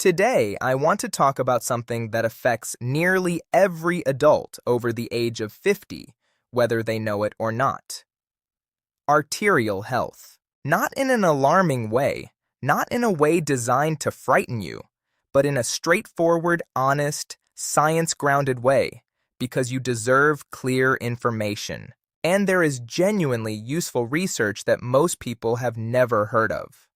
Today, I want to talk about something that affects nearly every adult over the age of 50, whether they know it or not. Arterial health. Not in an alarming way, not in a way designed to frighten you, but in a straightforward, honest, science-grounded way, because you deserve clear information. And there is genuinely useful research that most people have never heard of.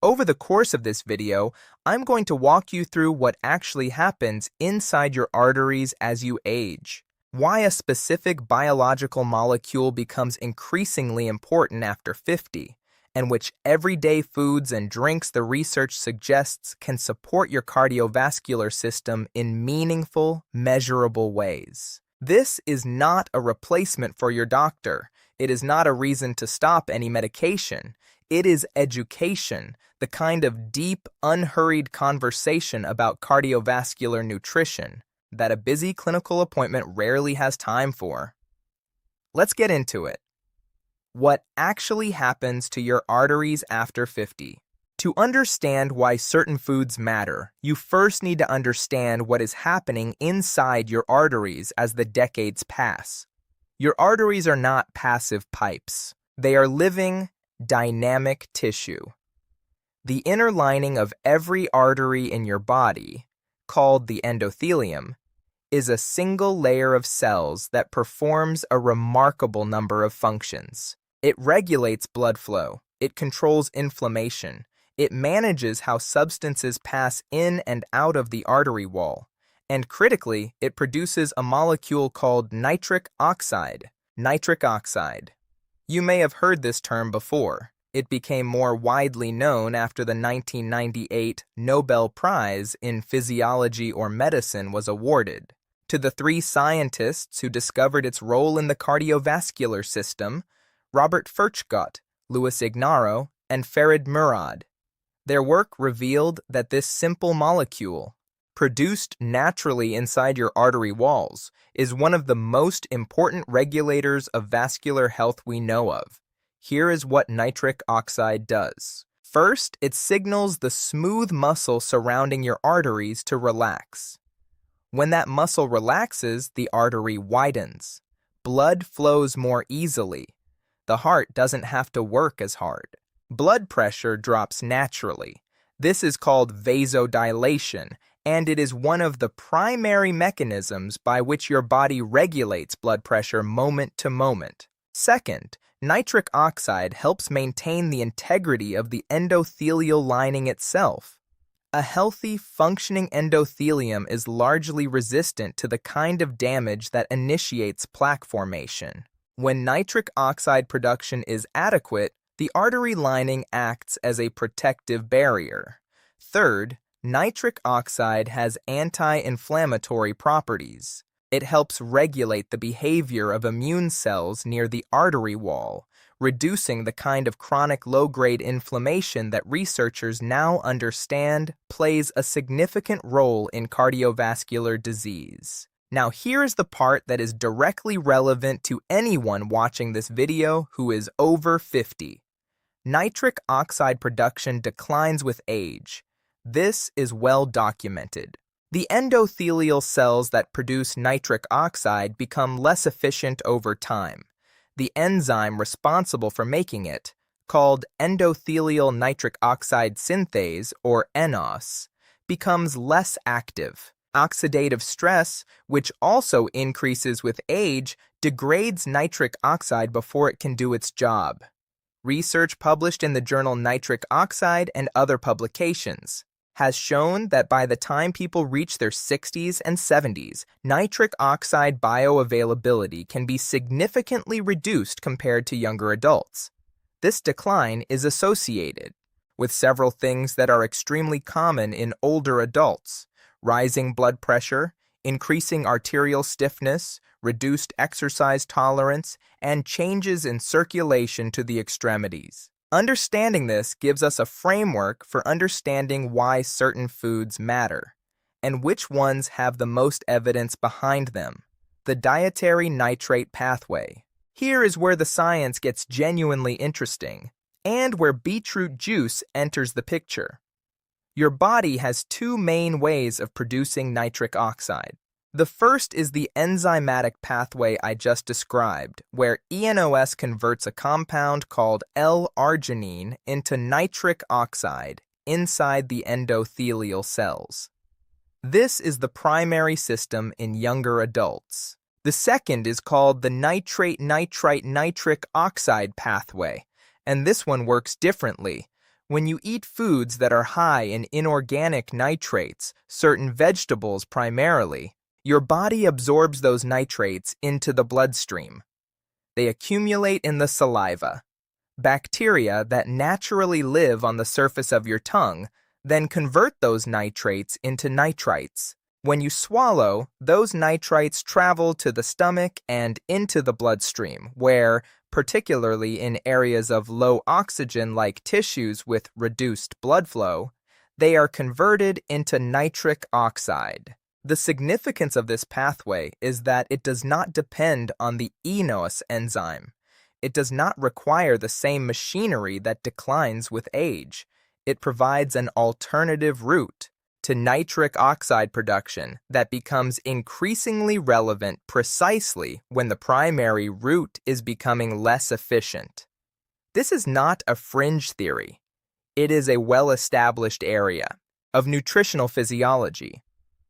Over the course of this video, I'm going to walk you through what actually happens inside your arteries as you age, why a specific biological molecule becomes increasingly important after 50, and which everyday foods and drinks the research suggests can support your cardiovascular system in meaningful, measurable ways. This is not a replacement for your doctor. It is not a reason to stop any medication. It is education, the kind of deep, unhurried conversation about cardiovascular nutrition that a busy clinical appointment rarely has time for. Let's get into it. What actually happens to your arteries after 50? To understand why certain foods matter, you first need to understand what is happening inside your arteries as the decades pass. Your arteries are not passive pipes. They are living, dynamic tissue. The inner lining of every artery in your body, called the endothelium, is a single layer of cells that performs a remarkable number of functions. It regulates blood flow, it controls inflammation, it manages how substances pass in and out of the artery wall, and critically, it produces a molecule called nitric oxide. Nitric oxide. You may have heard this term before. It became more widely known after the 1998 Nobel Prize in Physiology or Medicine was awarded to the three scientists who discovered its role in the cardiovascular system: Robert Furchgott, Louis Ignarro, and Farid Murad. Their work revealed that this simple molecule, produced naturally inside your artery walls, is one of the most important regulators of vascular health we know of. Here is what nitric oxide does. First, it signals the smooth muscle surrounding your arteries to relax. When that muscle relaxes, the artery widens. Blood flows more easily. The heart doesn't have to work as hard. Blood pressure drops naturally. This is called vasodilation, and it is one of the primary mechanisms by which your body regulates blood pressure moment to moment. Second, nitric oxide helps maintain the integrity of the endothelial lining itself. A healthy, functioning endothelium is largely resistant to the kind of damage that initiates plaque formation. When nitric oxide production is adequate, the artery lining acts as a protective barrier. Third, nitric oxide has anti-inflammatory properties. It helps regulate the behavior of immune cells near the artery wall, reducing the kind of chronic low-grade inflammation that researchers now understand plays a significant role in cardiovascular disease. Now here's the part that is directly relevant to anyone watching this video who is over 50. Nitric oxide production declines with age. This is well documented. The endothelial cells that produce nitric oxide become less efficient over time. The enzyme responsible for making it, called endothelial nitric oxide synthase, or nNOS, becomes less active. Oxidative stress, which also increases with age, degrades nitric oxide before it can do its job. Research published in the journal Nitric Oxide and other publications has shown that by the time people reach their 60s and 70s, nitric oxide bioavailability can be significantly reduced compared to younger adults. This decline is associated with several things that are extremely common in older adults: rising blood pressure, increasing arterial stiffness, reduced exercise tolerance, and changes in circulation to the extremities. Understanding this gives us a framework for understanding why certain foods matter, and which ones have the most evidence behind them. The dietary nitrate pathway. Here is where the science gets genuinely interesting, and where beetroot juice enters the picture. Your body has two main ways of producing nitric oxide. The first is the enzymatic pathway I just described, where ENOS converts a compound called L-arginine into nitric oxide inside the endothelial cells. This is the primary system in younger adults. The second is called the nitrate-nitrite-nitric oxide pathway, and this one works differently. When you eat foods that are high in inorganic nitrates, certain vegetables primarily, your body absorbs those nitrates into the bloodstream. They accumulate in the saliva. Bacteria that naturally live on the surface of your tongue then convert those nitrates into nitrites. When you swallow, those nitrites travel to the stomach and into the bloodstream, where, particularly in areas of low oxygen like tissues with reduced blood flow, they are converted into nitric oxide. The significance of this pathway is that it does not depend on the ENOS enzyme. It does not require the same machinery that declines with age. It provides an alternative route to nitric oxide production that becomes increasingly relevant precisely when the primary route is becoming less efficient. This is not a fringe theory. It is a well-established area of nutritional physiology.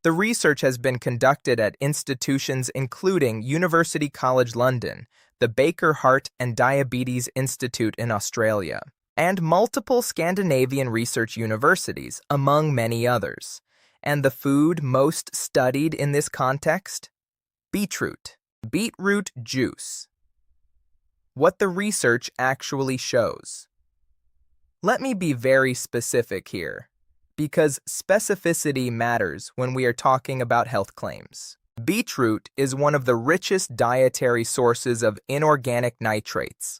The research has been conducted at institutions including University College London, the Baker Heart and Diabetes Institute in Australia, and multiple Scandinavian research universities, among many others. And the food most studied in this context? Beetroot. Beetroot juice. What the research actually shows. Let me be very specific here, because specificity matters when we are talking about health claims. Beetroot is one of the richest dietary sources of inorganic nitrates.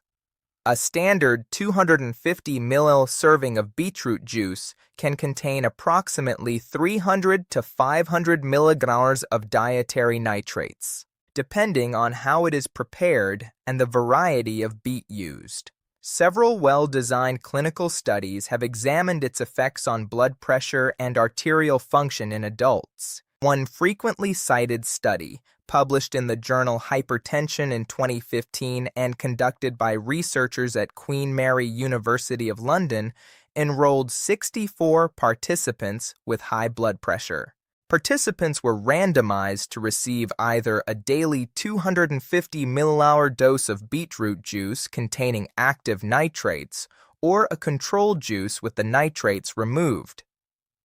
A standard 250 ml serving of beetroot juice can contain approximately 300 to 500 milligrams of dietary nitrates, depending on how it is prepared and the variety of beet used. Several well-designed clinical studies have examined its effects on blood pressure and arterial function in adults. One frequently cited study, published in the journal Hypertension in 2015 and conducted by researchers at Queen Mary University of London, enrolled 64 participants with high blood pressure. Participants were randomized to receive either a daily 250 milliliter dose of beetroot juice containing active nitrates or a control juice with the nitrates removed.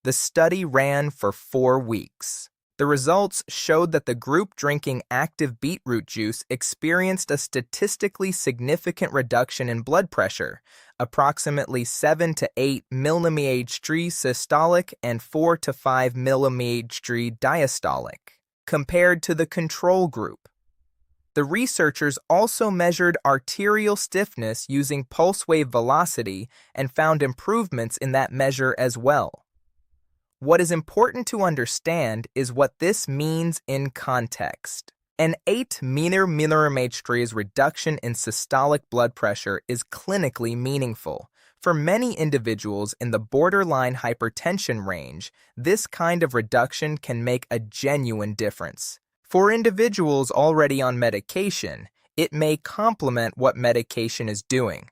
The study ran for 4 weeks. The results showed that the group drinking active beetroot juice experienced a statistically significant reduction in blood pressure, approximately 7 to 8 mmHg systolic and 4 to 5 mmHg diastolic, compared to the control group. The researchers also measured arterial stiffness using pulse wave velocity and found improvements in that measure as well. What is important to understand is what this means in context. An 8 mmHg reduction in systolic blood pressure is clinically meaningful. For many individuals in the borderline hypertension range, this kind of reduction can make a genuine difference. For individuals already on medication, it may complement what medication is doing.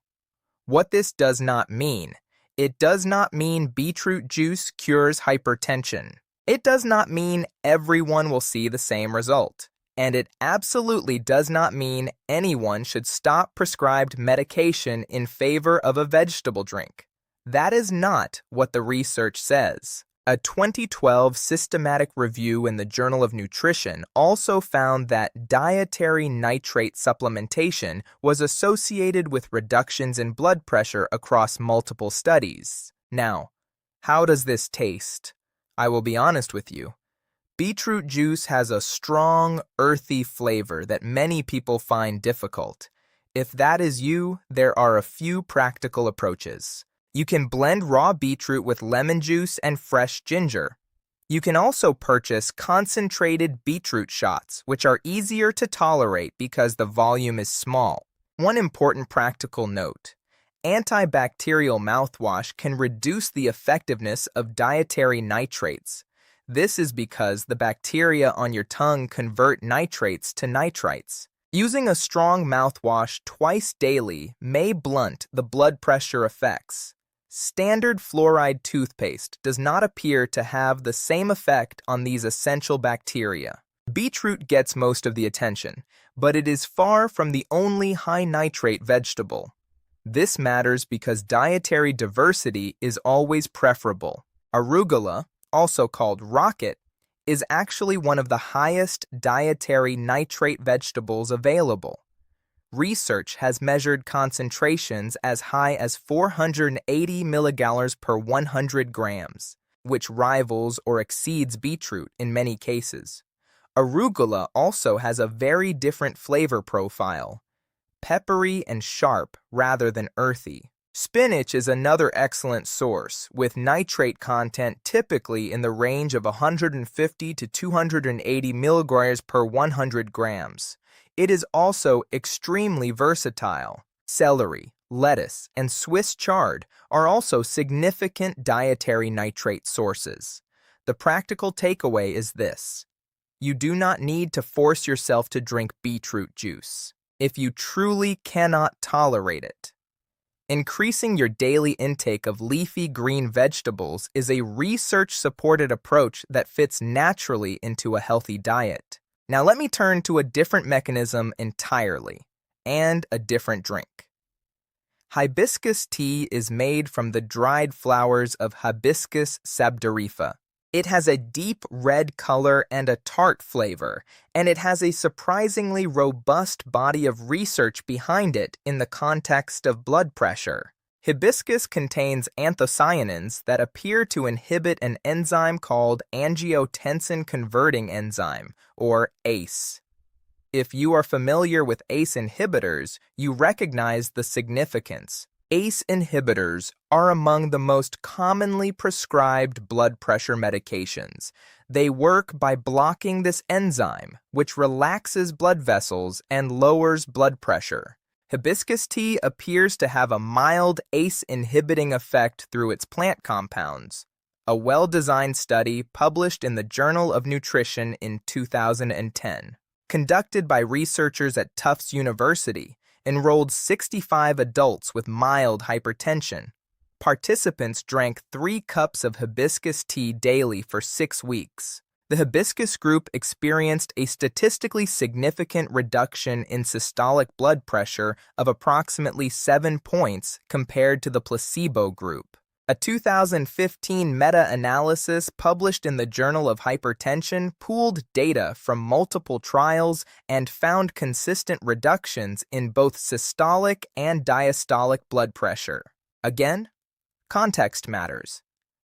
What this does not mean. It does not mean beetroot juice cures hypertension. It does not mean everyone will see the same result. And it absolutely does not mean anyone should stop prescribed medication in favor of a vegetable drink. That is not what the research says. A 2012 systematic review in the Journal of Nutrition also found that dietary nitrate supplementation was associated with reductions in blood pressure across multiple studies. Now, how does this taste? I will be honest with you. Beetroot juice has a strong, earthy flavor that many people find difficult. If that is you, there are a few practical approaches. You can blend raw beetroot with lemon juice and fresh ginger. You can also purchase concentrated beetroot shots, which are easier to tolerate because the volume is small. One important practical note: Antibacterial mouthwash can reduce the effectiveness of dietary nitrates. This is because the bacteria on your tongue convert nitrates to nitrites. Using a strong mouthwash twice daily may blunt the blood pressure effects. Standard fluoride toothpaste does not appear to have the same effect on these essential bacteria. Beetroot gets most of the attention, but it is far from the only high-nitrate vegetable. This matters because dietary diversity is always preferable. Arugula, also called rocket, is actually one of the highest dietary nitrate vegetables available. Research has measured concentrations as high as 480 milligallons per 100 grams, which rivals or exceeds beetroot in many cases. Arugula also has a very different flavor profile, peppery and sharp rather than earthy. Spinach is another excellent source, with nitrate content typically in the range of 150 to 280 milligrams per 100 grams. It is also extremely versatile. Celery, lettuce, and Swiss chard are also significant dietary nitrate sources. The practical takeaway is this: you do not need to force yourself to drink beetroot juice if you truly cannot tolerate it. Increasing your daily intake of leafy green vegetables is a research-supported approach that fits naturally into a healthy diet. Now let me turn to a different mechanism entirely, and a different drink. Hibiscus tea is made from the dried flowers of Hibiscus sabdarifa. It has a deep red color and a tart flavor, and it has a surprisingly robust body of research behind it in the context of blood pressure. Hibiscus contains anthocyanins that appear to inhibit an enzyme called angiotensin-converting enzyme, or ACE. If you are familiar with ACE inhibitors, you recognize the significance. ACE inhibitors are among the most commonly prescribed blood pressure medications. They work by blocking this enzyme, which relaxes blood vessels and lowers blood pressure. Hibiscus tea appears to have a mild ACE-inhibiting effect through its plant compounds. A well-designed study published in the Journal of Nutrition in 2010, conducted by researchers at Tufts University, enrolled 65 adults with mild hypertension. Participants drank 3 cups of hibiscus tea daily for 6 weeks. The hibiscus group experienced a statistically significant reduction in systolic blood pressure of approximately 7 points compared to the placebo group. A 2015 meta-analysis published in the Journal of Hypertension pooled data from multiple trials and found consistent reductions in both systolic and diastolic blood pressure. Again, context matters.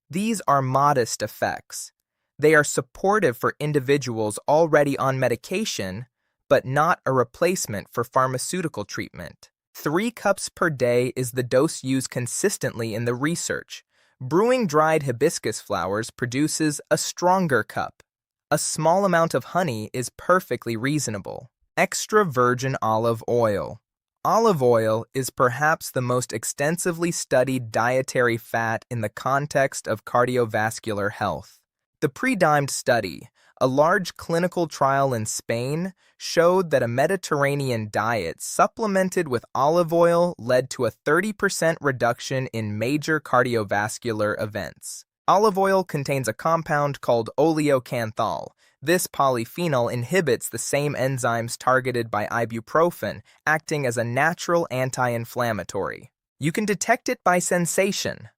These are modest effects. They are supportive for individuals already on medication, but not a replacement for pharmaceutical treatment. 3 cups per day is the dose used consistently in the research. Brewing dried hibiscus flowers produces a stronger cup. A small amount of honey is perfectly reasonable. Extra virgin olive oil. Olive oil is perhaps the most extensively studied dietary fat in the context of cardiovascular health. The pre-dimed study, a large clinical trial in Spain, showed that a Mediterranean diet supplemented with olive oil led to a 30% reduction in major cardiovascular events. Olive oil contains a compound called oleocanthal. This polyphenol inhibits the same enzymes targeted by ibuprofen, acting as a natural anti-inflammatory. You can detect it by sensation.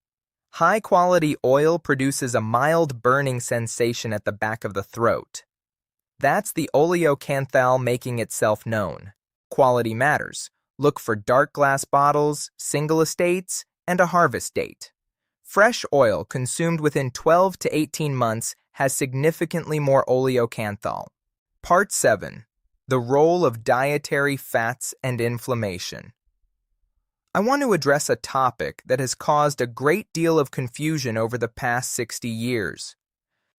High-quality oil produces a mild burning sensation at the back of the throat. That's the oleocanthal making itself known. Quality matters. Look for dark glass bottles, single estates, and a harvest date. Fresh oil consumed within 12 to 18 months has significantly more oleocanthal. Part 7. The role of dietary fats and inflammation. I want to address a topic that has caused a great deal of confusion over the past 60 years.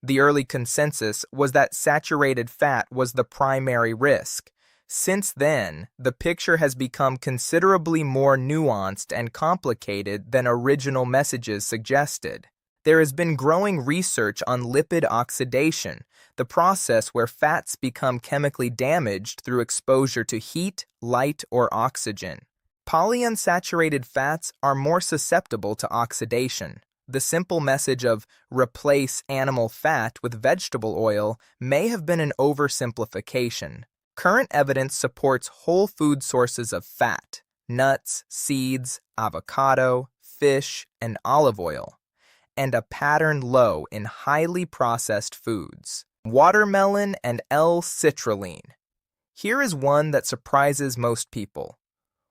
The early consensus was that saturated fat was the primary risk. Since then, the picture has become considerably more nuanced and complicated than original messages suggested. There has been growing research on lipid oxidation, the process where fats become chemically damaged through exposure to heat, light, or oxygen. Polyunsaturated fats are more susceptible to oxidation. The simple message of replace animal fat with vegetable oil may have been an oversimplification. Current evidence supports whole food sources of fat, nuts, seeds, avocado, fish, and olive oil, and a pattern low in highly processed foods. Watermelon and L-citrulline. Here is one that surprises most people.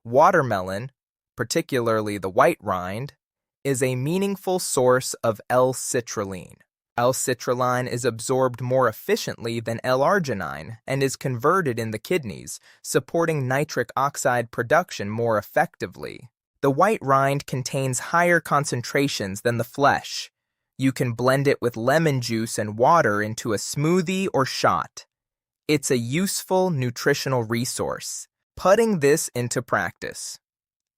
Watermelon, particularly the white rind, is a meaningful source of L-citrulline. L-citrulline is absorbed more efficiently than L-arginine and is converted in the kidneys, supporting nitric oxide production more effectively. The white rind contains higher concentrations than the flesh. You can blend it with lemon juice and water into a smoothie or shot. It's a useful nutritional resource. Putting this into practice.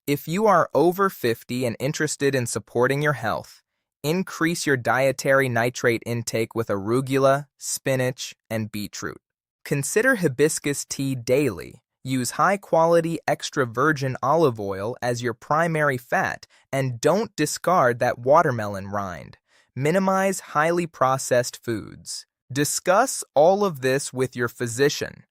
If you are over 50 and interested in supporting your health, increase your dietary nitrate intake with arugula, spinach, and beetroot. Consider hibiscus tea daily. Use high-quality extra virgin olive oil as your primary fat, and don't discard that watermelon rind. Minimize highly processed foods. Discuss all of this with your physician.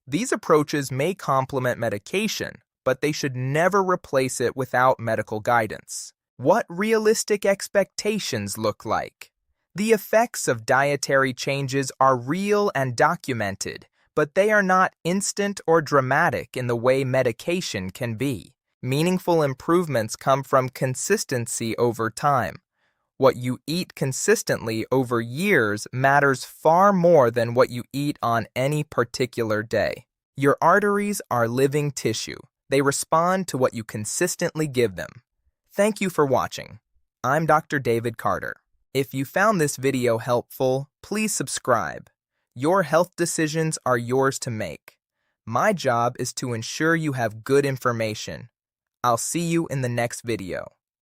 These approaches may complement medication, but they should never replace it without medical guidance. What realistic expectations look like? The effects of dietary changes are real and documented, but they are not instant or dramatic in the way medication can be. Meaningful improvements come from consistency over time. What you eat consistently over years matters far more than what you eat on any particular day. Your arteries are living tissue. They respond to what you consistently give them. Thank you for watching. I'm Dr. David Carter. If you found this video helpful, please subscribe. Your health decisions are yours to make. My job is to ensure you have good information. I'll see you in the next video.